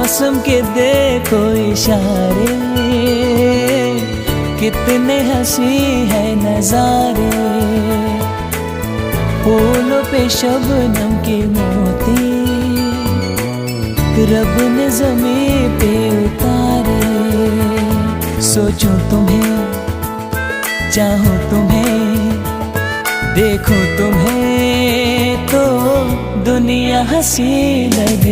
मौसम के देखो इशारे, कितने हंसी है नजारे। फूलों पे शबनम के मोती रब ने ज़मीं पे उतारे। सोचूं तुम्हें, चाहूं तुम्हें, देखो तुम्हें तो दुनिया हंसी लगे।